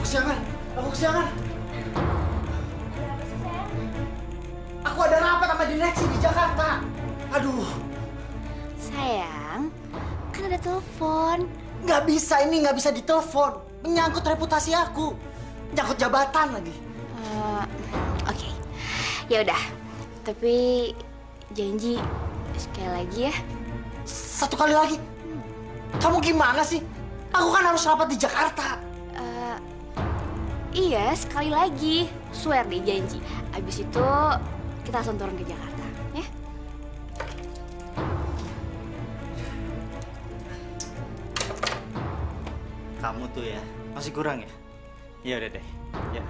kesiangan. Aku ada rapat sama direksi di Jakarta. Aduh. Sayang, kan ada telepon. Nggak bisa ditelepon. Menyangkut reputasi aku. Menyangkut jabatan lagi. Oke. Ya udah. Tapi janji sekali lagi ya. Satu kali lagi. Kamu gimana sih? Aku kan harus rapat di Jakarta. Iya, sekali lagi. Swear deh, janji. Abis itu kita langsung turun ke Jakarta, ya? Kamu tuh ya, masih kurang ya? Ya udah deh. Ya.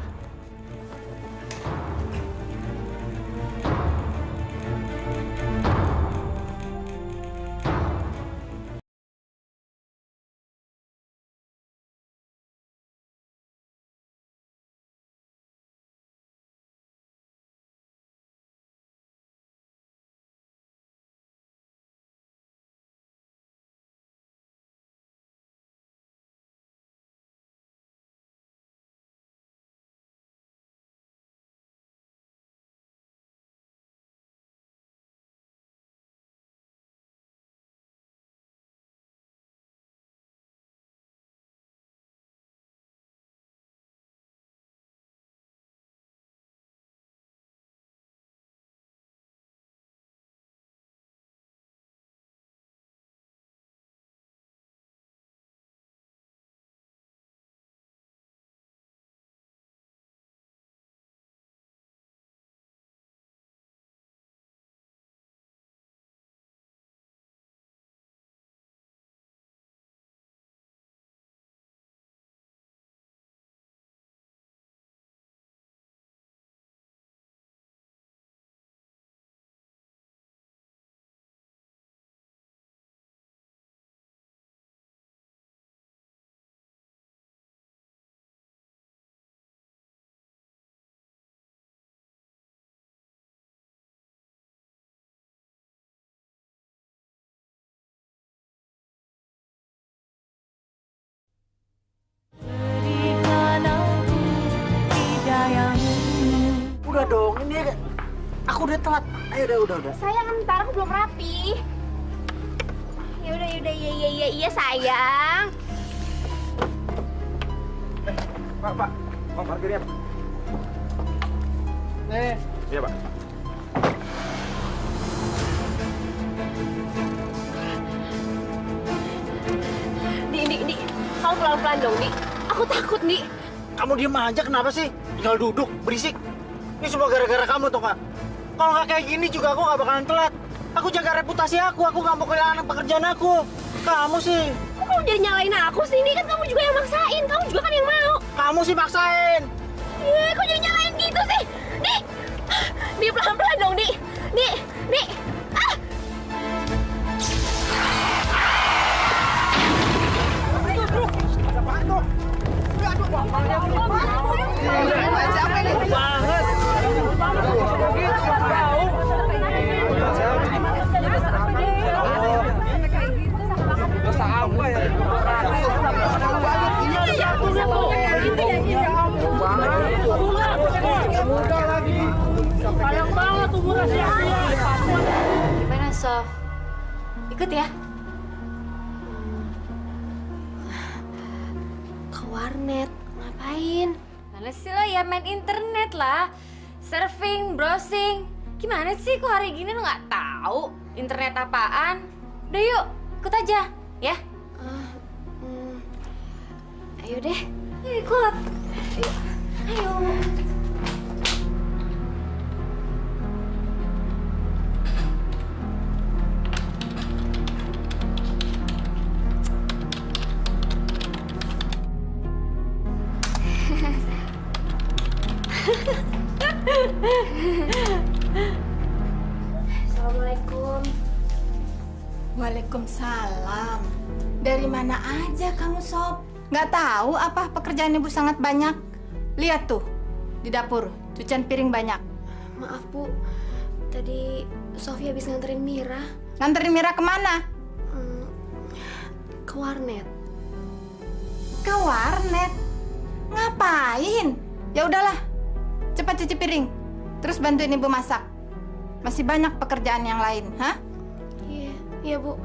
Udah dong, ini aku udah telat. Ayo udah. Sayang, ntar aku belum rapi. Ya udah, iya sayang. Pak, mau parkirnya, Pak? Iya, Pak. Di, kamu pelan-pelan dong, Di. Aku takut, Di. Kamu diem aja, kenapa sih? Tinggal duduk, berisik. Ini semua gara-gara kamu tuh, Kak. Kalau nggak kayak gini juga aku nggak bakalan telat. Aku jaga reputasi aku nggak mau kehilangan pekerjaan aku. Kamu sih. Kok kamu jadi nyalain aku sih? Ini kan kamu juga yang maksain. Kamu juga kan yang mau. Kamu sih maksain. Kok jadi nyalain gitu sih? Di! Di, pelan-pelan dong, Di. Di. Ah! Gimana, Sof? Ikut ya? Ke warnet. Ngapain? Mana sih lo ya main internet lah. Surfing, browsing. Gimana sih kok hari gini lo nggak tahu internet apaan? Udah yuk, ikut aja, ya. Ayo deh. Yuk ikut. Ayo. Assalamualaikum. Waalaikumsalam. Dari mana aja kamu, Sob? Nggak tahu apa pekerjaan ibu sangat banyak. Lihat tuh, di dapur, cucian piring banyak. Maaf, Bu. Tadi Sofi habis nganterin Mira Nganterin Mira kemana? ke warnet. Ke warnet. Ngapain? Ya udahlah, cepat cuci piring. Terus bantuin ibu masak. Masih banyak pekerjaan yang lain, hah? Iya, iya Bu.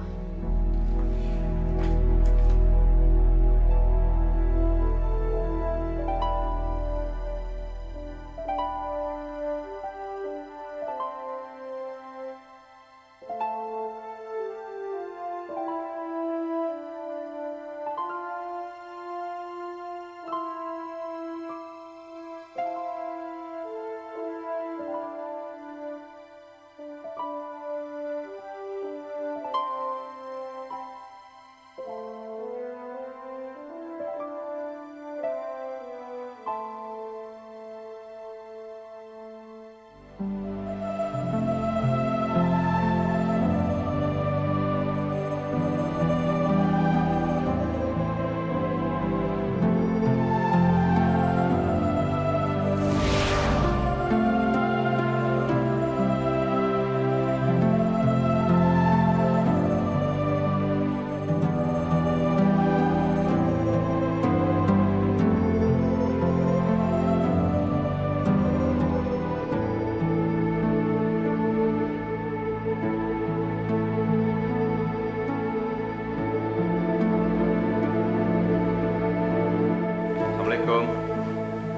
Assalamualaikum.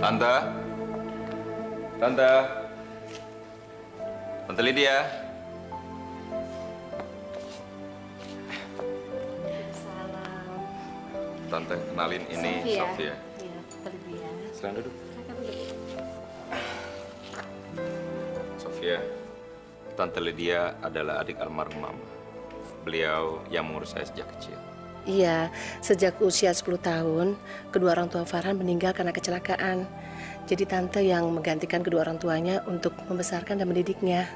Tante. Tante. Tante Lydia. Salam. Tante, kenalin ini Sofia. Iya, terbiasa. Silakan duduk. Sofia, Tante Lydia adalah adik almarhum Mama. Beliau yang mengurus saya sejak kecil. Iya, sejak usia 10 tahun, kedua orang tua Farhan meninggal karena kecelakaan. Jadi tante yang menggantikan kedua orang tuanya untuk membesarkan dan mendidiknya,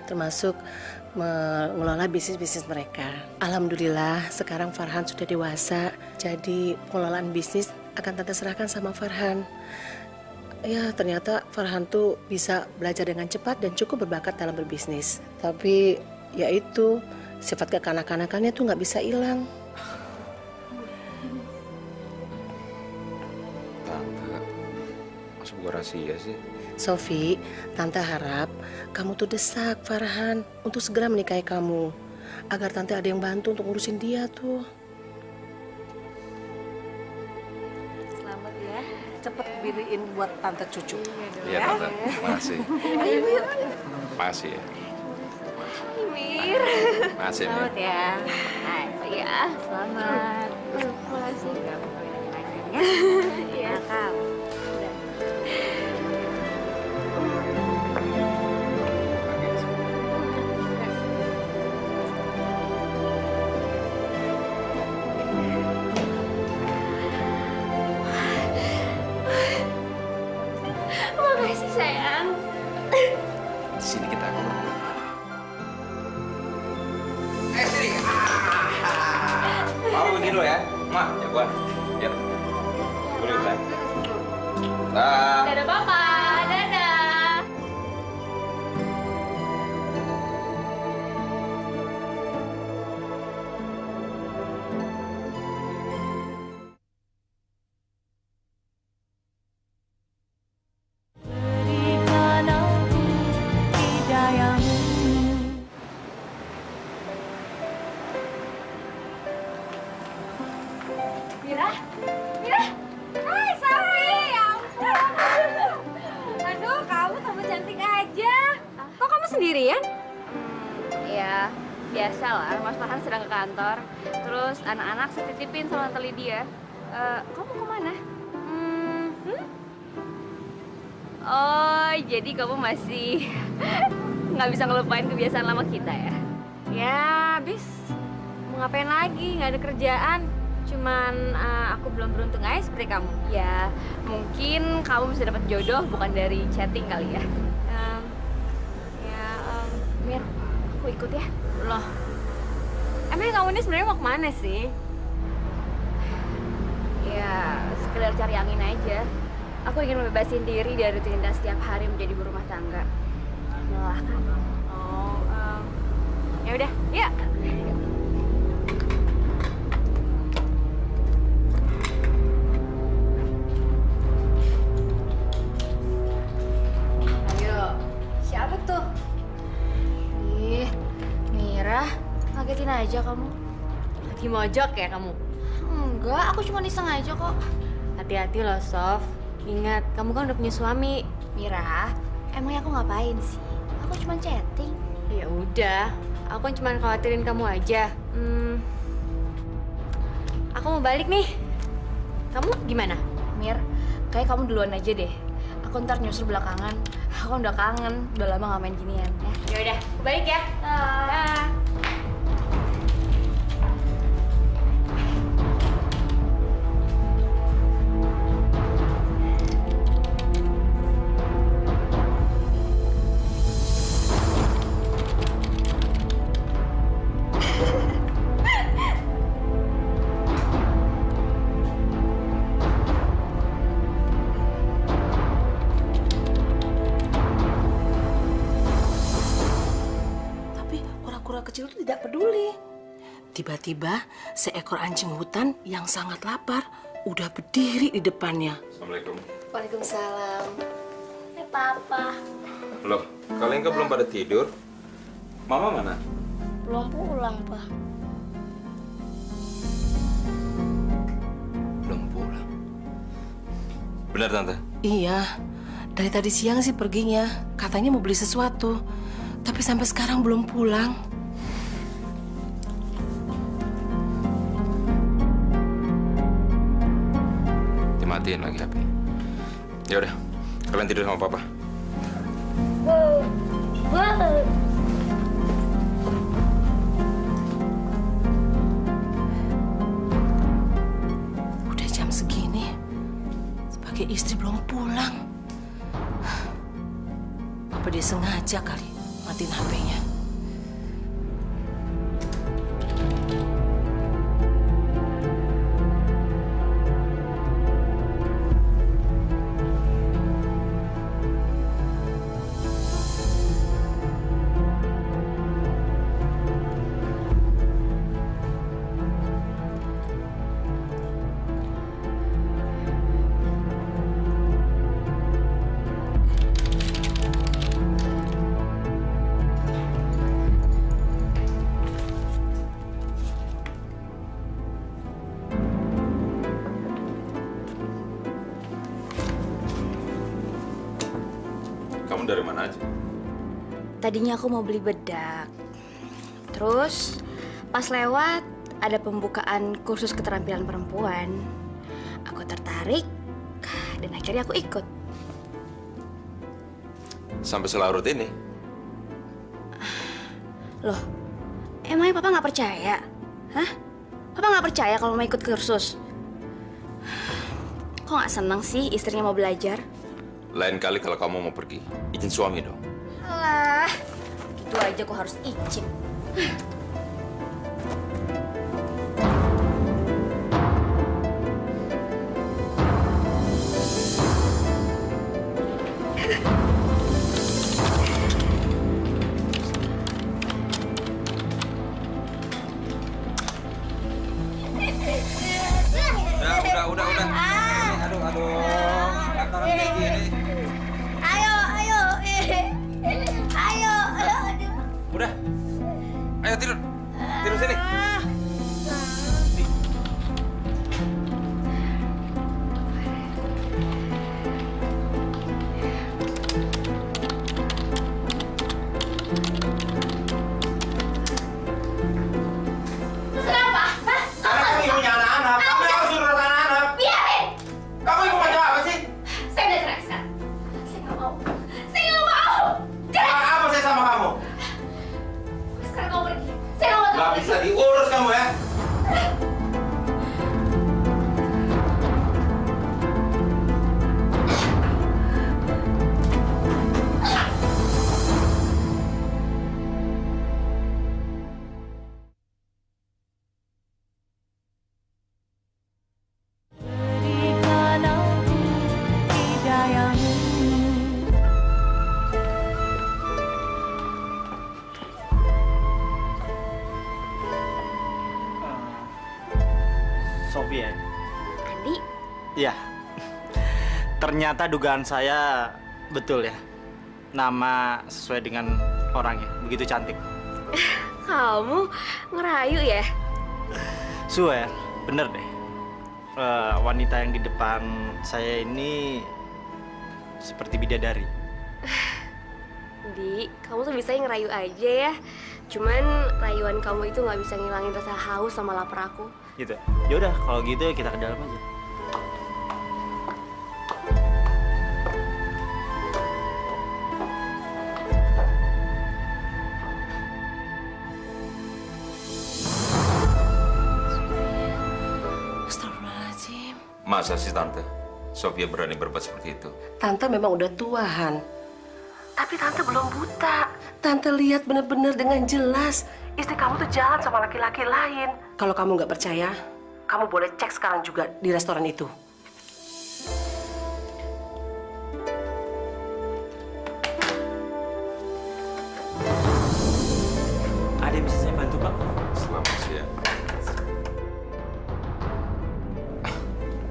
termasuk mengelola bisnis-bisnis mereka. Alhamdulillah, sekarang Farhan sudah dewasa, jadi pengelolaan bisnis akan tante serahkan sama Farhan. Ya, ternyata Farhan tuh bisa belajar dengan cepat dan cukup berbakat dalam berbisnis. Tapi, ya itu, sifat kekanak-kanakannya tuh nggak bisa hilang. Masa bukan rahasia sih? Sofi, tante harap kamu tuh desak Farhan untuk segera menikahi kamu. Agar tante ada yang bantu untuk ngurusin dia tuh. Selamat ya. Cepet beliin buat tante cucu. Iya, Tante. Makasih. Makasih ya. Mir. Makasih, Mir. Selamat ya. Hai, Iya. selamat. Makasih. Iya, Kak. Makasih sayang. Di sini kita ngobrol. Sini. Mau begini lo ya? Ma, ya gua. Ya. Boleh, sayang. Dadah Papa. Dadah. Mira? Mira? Hai, Safi! Ya ampun. Aduh, kamu tambah cantik aja. Kok kamu sendirian? Ya, biasa lah. Mas Farhan sedang ke kantor. Terus anak-anak saya titipin sama Tante Lydia. Kamu kemana? Oh, jadi kamu masih nggak bisa ngelupain kebiasaan lama kita ya? Ya, habis. Mau ngapain lagi? Nggak ada kerjaan. Cuman aku belum beruntung aja seperti kamu. Ya, mungkin kamu bisa dapat jodoh bukan dari chatting kali ya. Mir, aku ikut ya. Loh, emang kamu ini sebenarnya mau kemana sih? Ya, sekedar cari angin aja. Aku ingin membebasin diri dari rutinitas setiap hari menjadi ibu rumah tangga. Melelahkan. Oh, ya udah, yuk. Kagetin aja kamu. Lagi mojok ya kamu? Enggak, aku cuma iseng aja kok. Hati-hati loh, Sof. Ingat, kamu kan udah punya suami. Mira, emangnya aku ngapain sih? Aku cuma chatting. Ya udah, aku kan cuma khawatirin kamu aja. Aku mau balik nih. Kamu gimana? Mir, kayak kamu duluan aja deh. Aku ntar nyusul belakangan. Aku udah kangen, udah lama gak main ginian ya. Ya udah, aku balik ya. Dah. Kura-kura kecil itu tidak peduli. Tiba-tiba seekor anjing hutan yang sangat lapar udah berdiri di depannya. Assalamualaikum. Waalaikumsalam. Papa. Loh, kalian kan belum pada tidur? Mama mana? Belum pulang, Pak. Belum pulang. Benar, Tante? Iya, dari tadi siang sih perginya. Katanya mau beli sesuatu. Tapi sampai sekarang belum pulang. Dimatiin lagi HP. Ya udah, kalian tidur sama Papa. Udah jam segini, sebagai istri belum pulang. Apa dia sengaja kali matiin HP-nya? Kamu dari mana aja? Tadinya aku mau beli bedak. Terus pas lewat ada pembukaan kursus keterampilan perempuan. Aku tertarik dan akhirnya aku ikut. Sampai selarut ini? Loh, emangnya Papa nggak percaya? Hah? Papa nggak percaya kalau mau ikut kursus? Kok nggak seneng sih istrinya mau belajar? Lain kali kalau kamu mau pergi, izin suami dong. Alah, gitu aja kok harus izin. Udah. Aduh. Lantaran kayak gini. Ayo. Udah. Ayo tidur. Tidur sini. Kenapa? Karena kamu ibunya anak-anak. Kamu yang harus urus anak-anak. Biarin! Kamu ibu macam apa sih? Saya udah cerai sekarang. Saya nggak mau. Cerai! Apa saya sama kamu? Sekarang kamu pergi. Saya nggak mau tahu. Gak bisa diurus kamu ya. Sofia. Andi, Iya. Ternyata dugaan saya betul ya. Nama sesuai dengan orangnya. Begitu cantik. kamu ngerayu ya? Swear, bener deh. Wanita yang di depan saya ini seperti bidadari. Di, kamu tuh bisa ngerayu aja ya. Cuman rayuan kamu itu nggak bisa ngilangin rasa haus sama lapar aku. Gitu. Ya udah, kalau gitu kita ke dalam aja. Astagfirullahaladzim. Masa sih Tante? Sofia berani berbuat seperti itu? Tante memang udah tua, Han. Tapi Tante belum buta. Tante lihat bener-bener dengan jelas istri kamu tuh jalan sama laki-laki lain. Kalau kamu nggak percaya, kamu boleh cek sekarang juga di restoran itu. Ada yang bisa saya bantu, Pak? Selamat siang.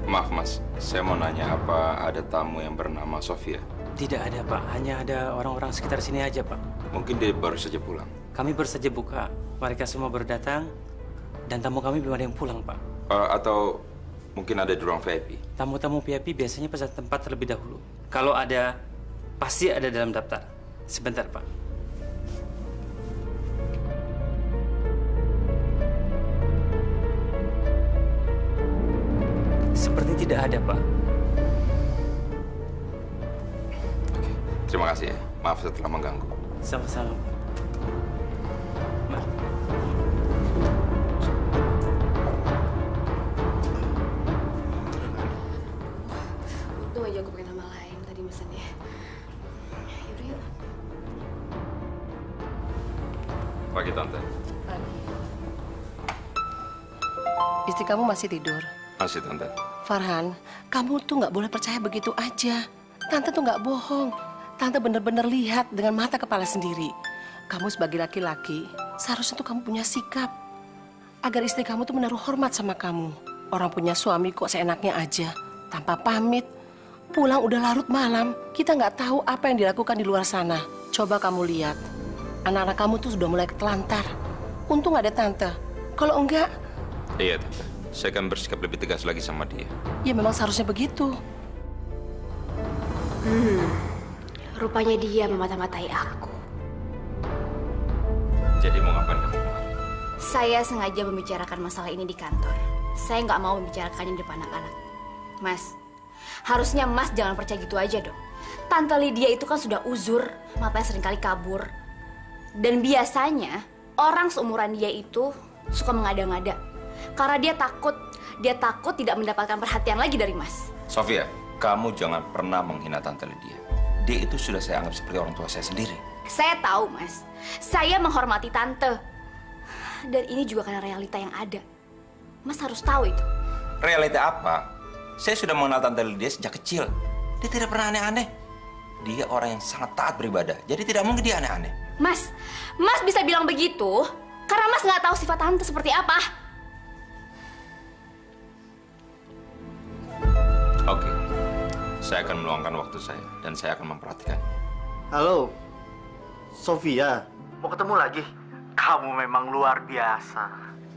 Maaf Mas, saya mau nanya apa ada tamu yang bernama Sofia? Tidak ada, Pak. Hanya ada orang-orang sekitar sini aja, Pak. Mungkin dia baru saja pulang. Kami baru saja buka. Mereka semua baru datang, dan tamu kami belum ada yang pulang, Pak. Atau mungkin ada di ruang VIP? Tamu-tamu VIP biasanya pesan tempat terlebih dahulu. Kalau ada, pasti ada dalam daftar. Sebentar, Pak. Seperti tidak ada, Pak. Oke, terima kasih ya. Maaf setelah mengganggu. Sama-sama, Pak. Mari. Untung aja aku pakai nama lain tadi mesennya. Yaudah yuk. Pagi Tante. Istri kamu masih tidur. Masih Tante. Farhan, kamu tuh nggak boleh percaya begitu aja. Tante tuh nggak bohong. Tante bener-bener lihat dengan mata kepala sendiri. Kamu sebagai laki-laki, seharusnya tuh kamu punya sikap. Agar istri kamu tuh menaruh hormat sama kamu. Orang punya suami kok seenaknya aja, tanpa pamit. Pulang udah larut malam, kita nggak tahu apa yang dilakukan di luar sana. Coba kamu lihat, anak-anak kamu tuh sudah mulai ketelantar. Untung ada Tante. Kalau enggak, Iya Tante, saya akan bersikap lebih tegas lagi sama dia. ya memang seharusnya begitu. Rupanya dia memata-matai aku. Jadi mau ngapain kamu kemarin? Saya sengaja membicarakan masalah ini di kantor. Saya nggak mau membicarakannya di depan anak-anak. Mas, harusnya Mas jangan percaya gitu aja dong. Tante Lydia itu kan sudah uzur, matanya seringkali kabur. Dan biasanya orang seumuran dia itu suka mengada-ngada. Karena dia takut tidak mendapatkan perhatian lagi dari Mas. Sofia, kamu jangan pernah menghina Tante Lydia. Dia itu sudah saya anggap seperti orang tua saya sendiri. Saya tahu, Mas. Saya menghormati Tante. Dan ini juga karena realita yang ada. Mas harus tahu itu. Realita apa? Saya sudah mengenal Tante Lydia sejak kecil. Dia tidak pernah aneh-aneh. Dia orang yang sangat taat beribadah. Jadi tidak mungkin dia aneh-aneh. Mas bisa bilang begitu karena Mas nggak tahu sifat Tante seperti apa. Oke, saya akan meluangkan waktu saya dan saya akan memperhatikan. Halo, Sofia. Mau ketemu lagi? Kamu memang luar biasa.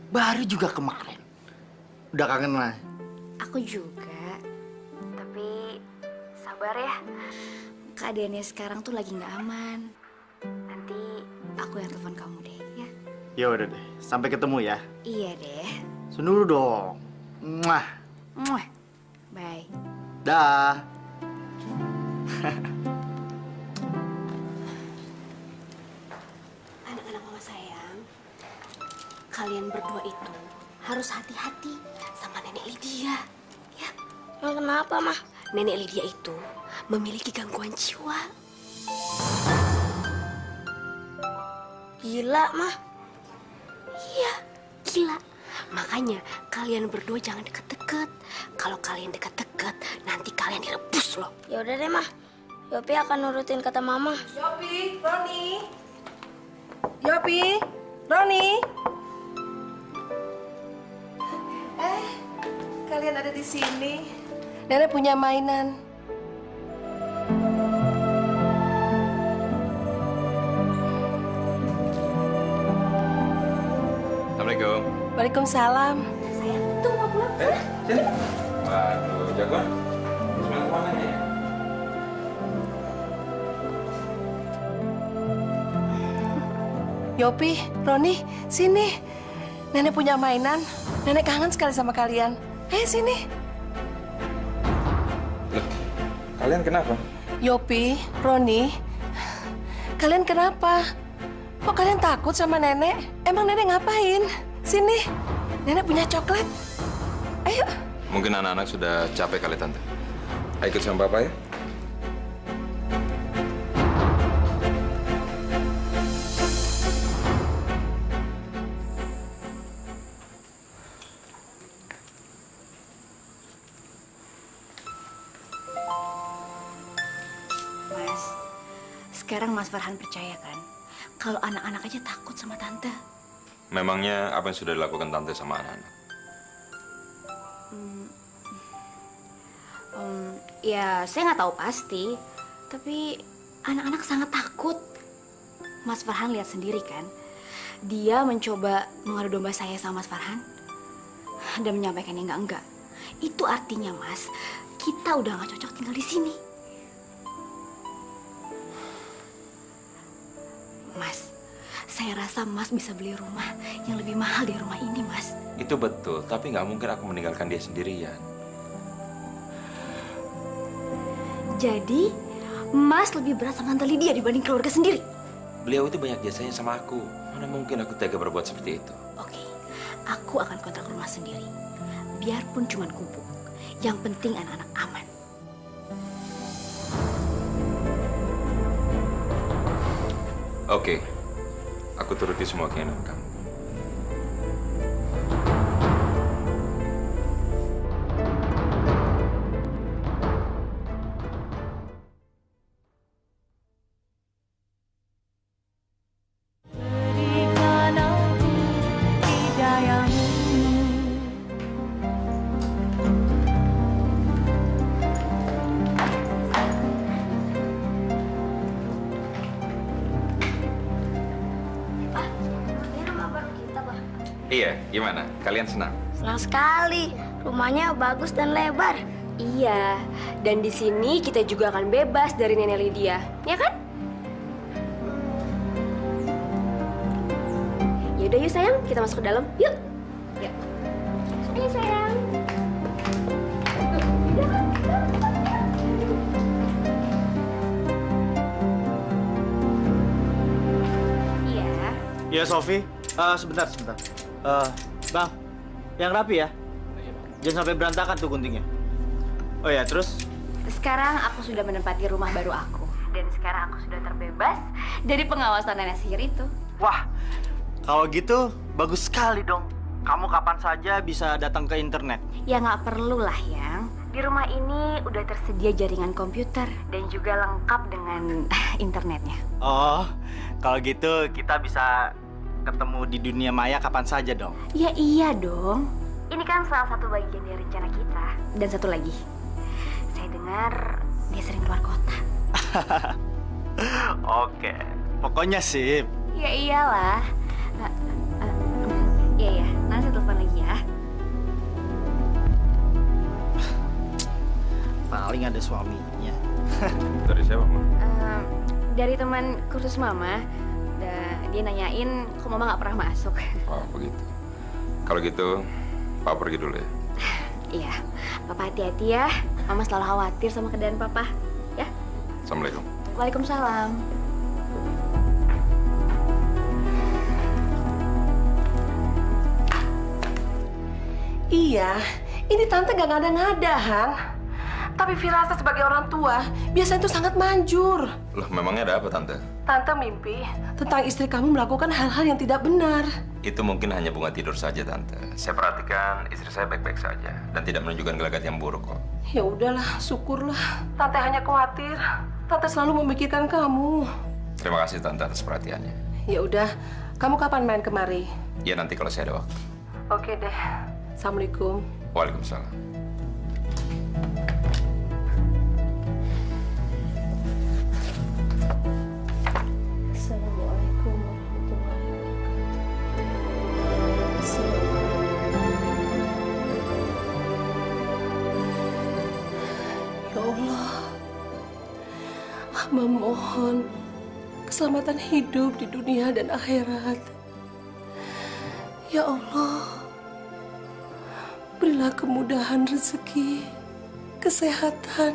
Baru juga kemarin. Udah kangen lah. Aku juga. Tapi sabar ya. Keadaannya sekarang tuh lagi nggak aman. Nanti aku yang telepon kamu deh, ya. Ya udah deh, sampai ketemu ya. Iya deh. Sun dulu dong. Mwah. Muah. Bye. Dah. Anak-anak mama sayang, kalian berdua itu harus hati-hati sama Nenek Lydia. Ya. Kenapa, Mah? Nenek Lydia itu memiliki gangguan jiwa. Gila, Mah. Iya, gila. Makanya kalian berdua jangan deket-deket. Kalau kalian deket-deket, nanti kalian direbus loh. Ya udah deh, Mah. Yopi akan nurutin kata Mama. Yopi, Roni. Yopi, Roni. Kalian ada di sini. Nenek punya mainan. Assalamualaikum. Waalaikumsalam. Sayang, tuh mau pulang. Sini. Waduh, jagoan. Semangat kemana ya? Yopi, Roni, sini. Nenek punya mainan. Nenek kangen sekali sama kalian. Ayo sini. Loh, kalian kenapa? Yopi, Roni, kalian kenapa? Kok kalian takut sama nenek? Emang nenek ngapain? Sini, nenek punya coklat. Ayo. Mungkin anak-anak sudah capek kali, Tante. Ayo ikut sama Papa ya. Mas, sekarang Mas Farhan percaya kan? Kalau anak-anak aja takut sama Tante. Memangnya apa yang sudah dilakukan Tante sama anak-anak? Ya, saya nggak tahu pasti. Tapi anak-anak sangat takut. Mas Farhan lihat sendiri kan? Dia mencoba mengadu domba saya sama Mas Farhan. Dan menyampaikan yang enggak. Itu artinya, Mas, kita udah nggak cocok tinggal di sini. Mas, saya rasa Mas bisa beli rumah yang lebih mahal di rumah ini, Mas. Itu betul, tapi nggak mungkin aku meninggalkan dia sendirian. Jadi, Mas lebih berat sama Tante Lydia dibanding keluarga sendiri. Beliau itu banyak jasanya sama aku. Mana mungkin aku tega berbuat seperti itu? Oke, aku akan kontrak rumah sendiri. Biarpun cuma gubuk. Yang penting anak-anak aman. Oke, aku turuti semua keinginan kamu. Ini rumah baru kita, Pak. Iya, gimana? Kalian senang? Senang sekali. Rumahnya bagus dan lebar. Iya, dan di sini kita juga akan bebas dari Nenek Lydia, ya kan? Yaudah yuk sayang, kita masuk ke dalam. Yuk. Yuk. Ayo sayang. Iya. Iya, Sofi. Sebentar. Bang, yang rapi ya. Jangan sampai berantakan tuh guntingnya. Oh ya, terus? Sekarang aku sudah menempati rumah baru aku. Dan sekarang aku sudah terbebas dari pengawasan nenek sihir itu. Wah, kalau gitu bagus sekali dong. Kamu kapan saja bisa datang ke internet. Ya nggak perlu lah, Yang. Di rumah ini udah tersedia jaringan komputer dan juga lengkap dengan internetnya. Oh, kalau gitu kita bisa ketemu di dunia maya kapan saja dong. Ya iya dong. Ini kan salah satu bagian dari rencana kita. Dan satu lagi, saya dengar dia sering keluar kota. Oke, pokoknya sip. Ya iyalah. Iya, nanti saya telepon lagi ya. Paling ada suaminya. Dari siapa, Ma? Dari teman kursus Mama. Dia nanyain kok Mama nggak pernah masuk. Oh, begitu. Kalau gitu, Papa pergi dulu ya. Iya, Papa hati-hati ya. Mama selalu khawatir sama keadaan Papa. Ya? Assalamualaikum. Waalaikumsalam. Iya, ini tante gak ngada-ngada, Han. Tapi firasat sebagai orang tua biasanya itu sangat manjur. Loh, memangnya ada apa, Tante? Tante mimpi tentang istri kamu melakukan hal-hal yang tidak benar. Itu mungkin hanya bunga tidur saja, Tante. Saya perhatikan istri saya baik-baik saja dan tidak menunjukkan gelagat yang buruk kok. Ya udahlah, syukurlah. Tante hanya khawatir. Tante selalu memikirkan kamu. Terima kasih, Tante, atas perhatiannya. Ya udah, kamu kapan main kemari? Ya, nanti kalau saya ada waktu. Oke deh. Assalamualaikum. Waalaikumsalam. Assalamualaikum warahmatullahi wabarakatuh. Allah, hamba mohon keselamatan hidup di dunia dan akhirat. Ya Allah, berilah kemudahan rezeki, kesehatan,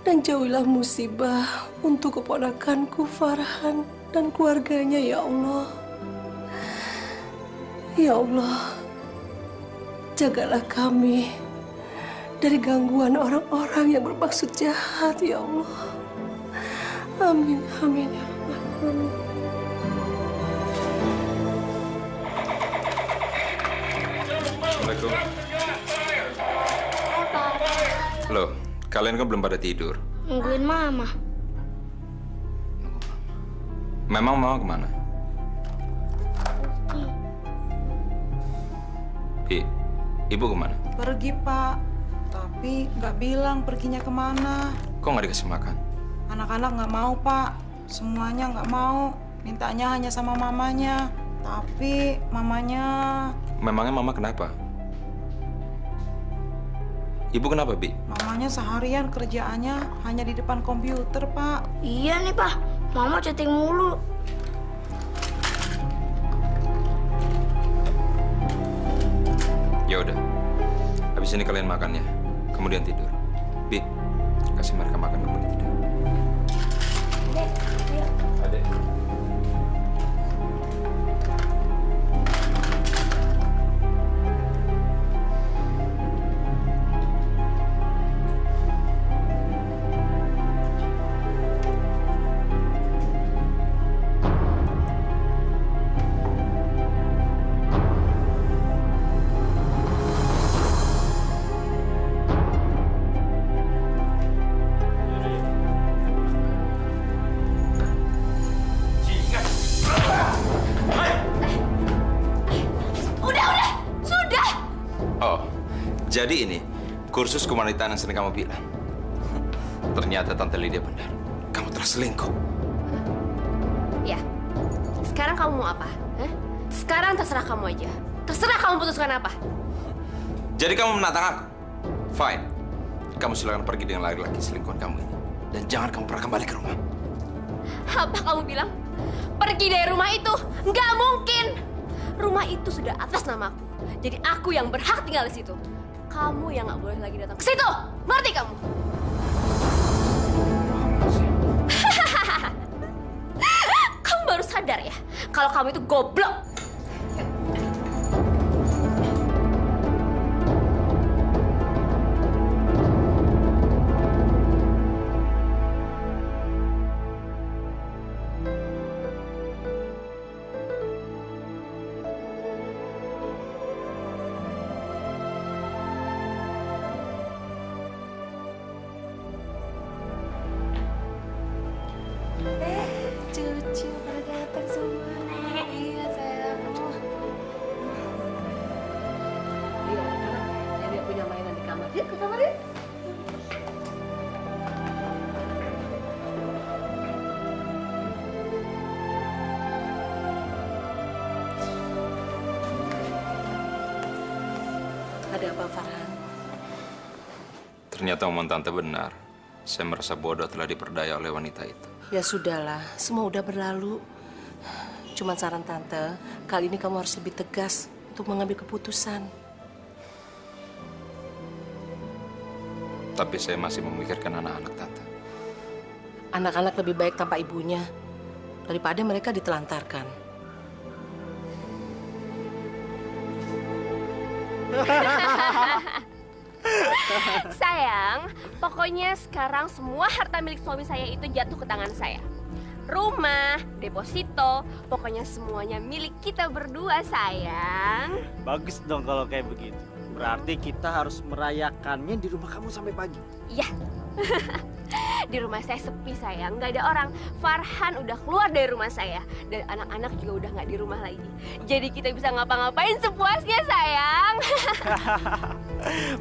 dan jauhilah musibah untuk keponakanku Farhan dan keluarganya, ya Allah. Ya Allah, jagalah kami dari gangguan orang-orang yang bermaksud jahat, ya Allah. Amin, amin, ya Rabbal. Assalamualaikum. Loh, kalian kan belum pada tidur. Nungguin mama. Memang mama kemana? Ibu kemana? Pergi, Pak. Tapi nggak bilang perginya kemana. Kok nggak dikasih makan? Anak-anak nggak mau, Pak. Semuanya nggak mau. Mintanya hanya sama mamanya. Tapi mamanya... Memangnya mama kenapa? Ibu kenapa, Bi? Mamanya seharian kerjaannya hanya di depan komputer, Pak. Iya nih, Pak. Mama chatting mulu. Ya udah. Habis ini kalian makan ya. Kemudian tidur. Bi, kasih mereka makan kemudian tidur. Adek. Jadi ini kursus kewanitaan yang sering kamu bilang. Ternyata Tante Lydia benar. Kamu telah selingkuh. Ya. Sekarang kamu mau apa? Hah? Sekarang terserah kamu aja. Terserah kamu putuskan apa. Jadi kamu menantang aku? Fine. Kamu silakan pergi dengan laki-laki selingkuhan kamu ini. Dan jangan kamu pernah kembali ke rumah. Apa kamu bilang? Pergi dari rumah itu? Nggak mungkin. Rumah itu sudah atas nama aku. Jadi aku yang berhak tinggal di situ. Kamu yang nggak boleh lagi datang ke situ. Ngerti kamu? Kamu baru sadar ya kalau kamu itu goblok. Cucu pada datang semua. Iya sayang. Iya, karena nenek punya mainan di kamar. Yuk ke kamar yuk. Ada apa, Farhan? Ternyata omongan Tante benar. Saya merasa bodoh telah diperdaya oleh wanita itu. Ya sudahlah, semua udah berlalu. Cuman saran Tante, kali ini kamu harus lebih tegas untuk mengambil keputusan. Tapi saya masih memikirkan anak-anak Tante. Anak-anak lebih baik tanpa ibunya daripada mereka ditelantarkan. Sayang, pokoknya sekarang semua harta milik suami saya itu jatuh ke tangan saya. Rumah, deposito, pokoknya semuanya milik kita berdua, sayang. Bagus dong kalau kayak begitu. Berarti kita harus merayakannya di rumah kamu sampai pagi. Iya. Di rumah saya sepi, sayang, nggak ada orang. Farhan udah keluar dari rumah saya dan anak-anak juga udah nggak di rumah lagi. Jadi kita bisa ngapa-ngapain sepuasnya, sayang.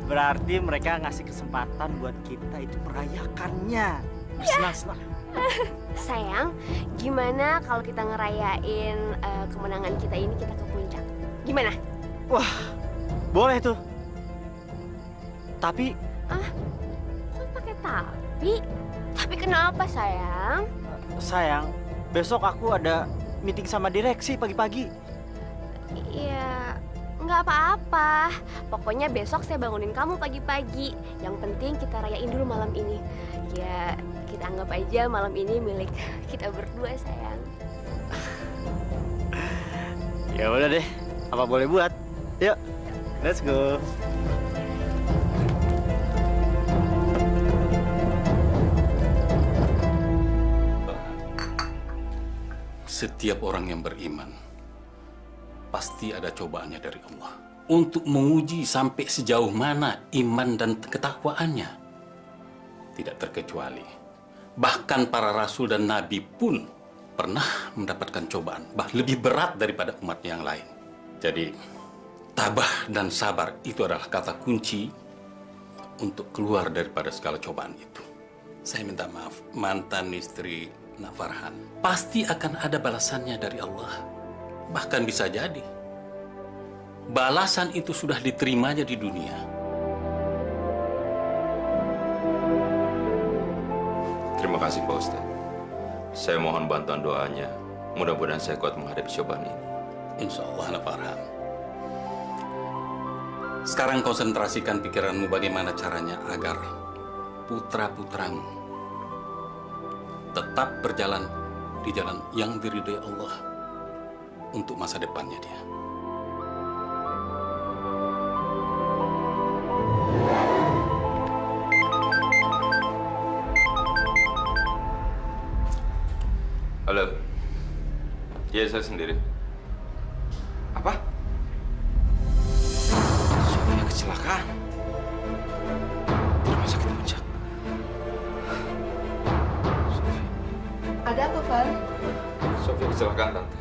Berarti mereka ngasih kesempatan buat kita itu merayakannya. Bersenang-senang. Sayang, gimana kalau kita ngerayain kemenangan kita ini kita ke puncak? Gimana? Wah, boleh tuh. Tapi Kok pakai Tapi kenapa sayang? Sayang, besok aku ada meeting sama direksi pagi-pagi. Ya, nggak apa-apa. Pokoknya besok saya bangunin kamu pagi-pagi. Yang penting kita rayain dulu malam ini. Ya, kita anggap aja malam ini milik kita berdua, sayang. Ya udah deh, apa boleh buat? Yuk, let's go. Setiap orang yang beriman pasti ada cobaannya dari Allah untuk menguji sampai sejauh mana iman dan ketakwaannya. Tidak terkecuali bahkan para rasul dan nabi pun pernah mendapatkan cobaan lebih berat daripada umat yang lain. Jadi tabah dan sabar itu adalah kata kunci untuk keluar daripada segala cobaan itu. Saya minta maaf, mantan istri Nak Farhan pasti akan ada balasannya dari Allah. Bahkan bisa jadi balasan itu sudah diterimanya di dunia. Terima kasih Pak Ustadz. Saya mohon bantuan doanya. Mudah-mudahan saya kuat menghadapi cobaan ini. Insya Allah, Nak Farhan. Sekarang konsentrasikan pikiranmu bagaimana caranya agar putra-putramu tetap berjalan di jalan yang diridhai Allah untuk masa depannya dia. Halo. Ya, saya sendiri. Apa? Sofia kecelakaan. Di rumah sakit Puncak. Ada apa, Van? Sofia kecelakaan, Tante.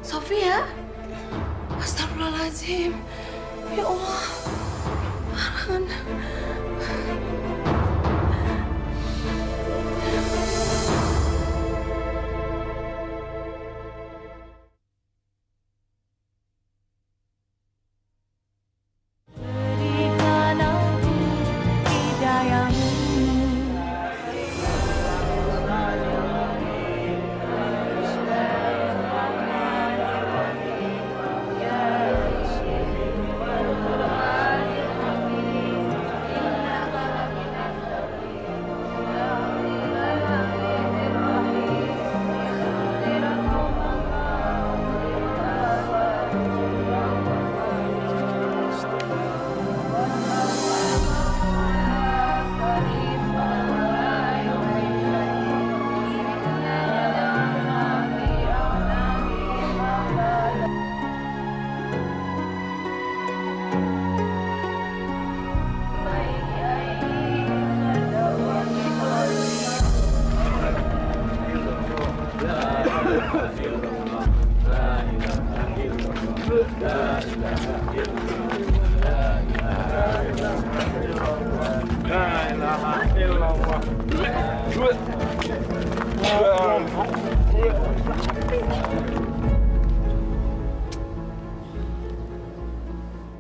Sofia? Astagfirullahaladzim. Ya Allah. Farhan.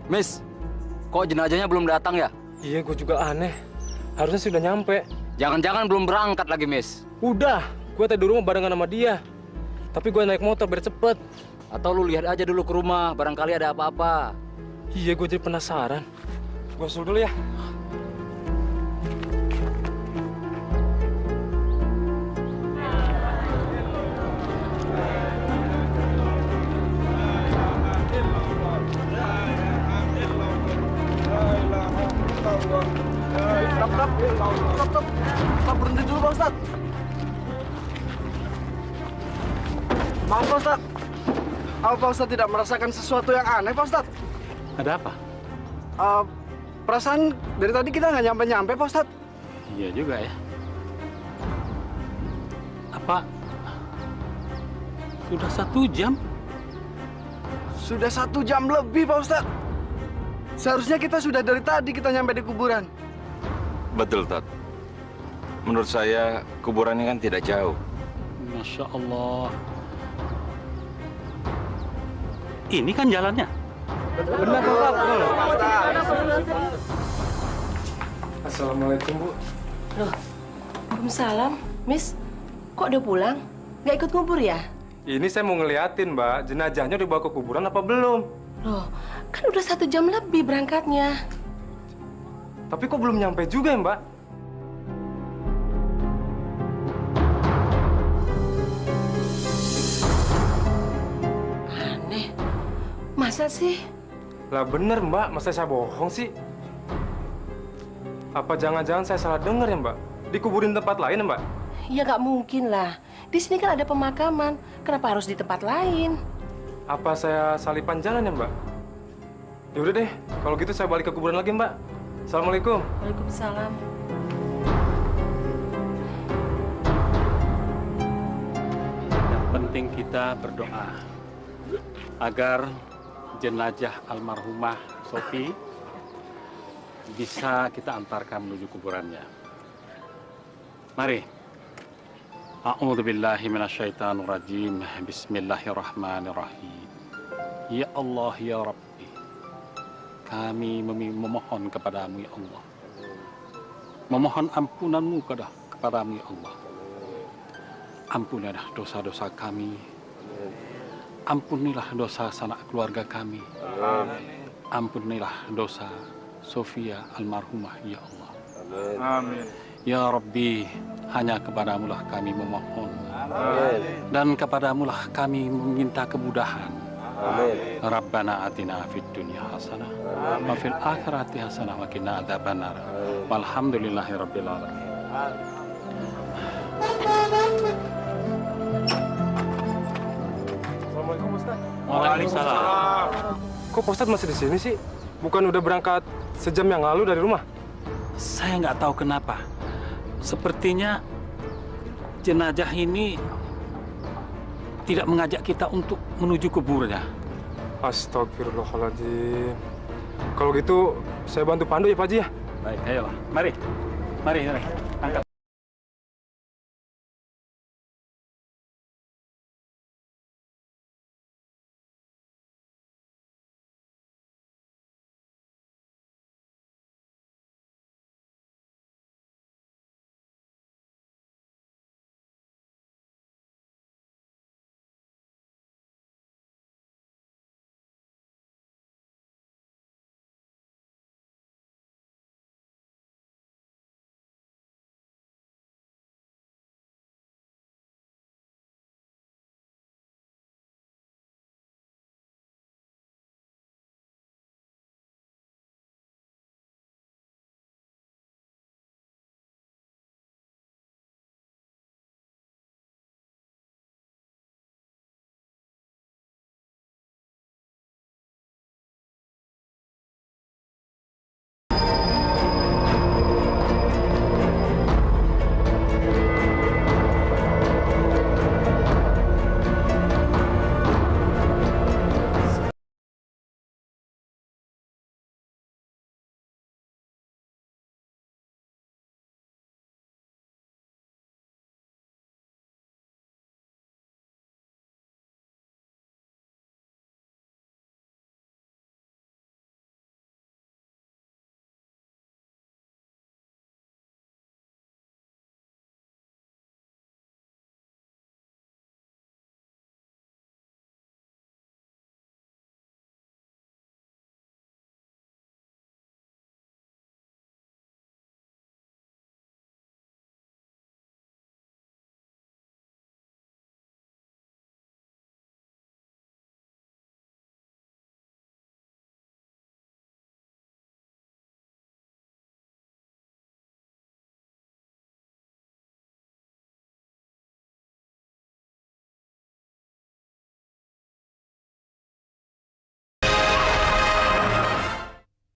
Miss, kok jenazahnya belum datang ya? Iya, gue juga aneh. Harusnya sudah nyampe. Jangan-jangan belum berangkat lagi, Miss. Udah, gue tadi di rumah barengan sama dia. Tapi gue naik motor biar cepet. Atau lu lihat aja dulu ke rumah, barangkali ada apa-apa. Iya, gue jadi penasaran. Gue susul dulu ya. Stop, berhenti dulu Pak Ustadz. Maaf Pak Ustadz. Apa Pak Ustadz tidak merasakan sesuatu yang aneh Pak Ustadz? Ada apa? Perasaan dari tadi kita nggak nyampe-nyampe Pak Ustadz. Iya juga ya. Apa sudah 1 jam? Sudah 1 jam lebih Pak Ustadz. Seharusnya kita sudah dari tadi kita nyampe di kuburan. Betul, Tat. Menurut saya, kuburan ini kan tidak jauh. Masya Allah. Ini kan jalannya. Benar, Pak. Assalamualaikum, Bu. Loh, Waalaikumsalam. Miss, kok udah pulang? Nggak ikut ngubur ya? Ini saya mau ngeliatin, Mbak. Jenazahnya dibawa ke kuburan apa belum? Loh, kan udah 1 jam lebih berangkatnya. Tapi kok belum nyampe juga ya, Mbak? Aneh. Masa sih? Lah bener, Mbak. Masa saya bohong sih? Apa jangan-jangan saya salah dengar ya, Mbak? Dikuburin tempat lain ya, Mbak? Ya nggak mungkin lah. Di sini kan ada pemakaman. Kenapa harus di tempat lain? Apa saya salipan jalan ya, Mbak? Ya udah deh, kalau gitu saya balik ke kuburan lagi, Mbak. Assalamualaikum. Waalaikumsalam. Yang penting kita berdoa agar jenazah almarhumah Sofi bisa kita antarkan menuju kuburannya. Mari. A'udzubillahi minasyaitonirrajim. Bismillahirrahmanirrahim. Ya Allah, ya Rabbi. Kami memohon kepadamu, ya Allah. Memohon ampunanmu kepadamu, ya Allah. Ampunilah dosa-dosa kami. Ampunilah dosa sanak keluarga kami. Ampunilah dosa Sofia almarhumah, ya Allah. Amin. Ya Rabbi, hanya kepadamulah kami memohon. Dan kepadamulah kami meminta kemudahan. Rabbana atina fid dunya hasanah wa fil akhirati hasanah wa qina adzabannar. Walhamdulillahi rabbil alamin. Assalamualaikum, Ustaz. Waalaikumsalam. Kok Pak Ustadz masih di sini sih? Bukan udah berangkat sejam yang lalu dari rumah? Saya nggak tahu kenapa. Sepertinya jenazah ini tidak mengajak kita untuk menuju kuburnya. Astagfirullahaladzim. Kalau gitu, saya bantu pandu ya, Pak Haji ya? Baik, ayolah. Mari. Mari, mari.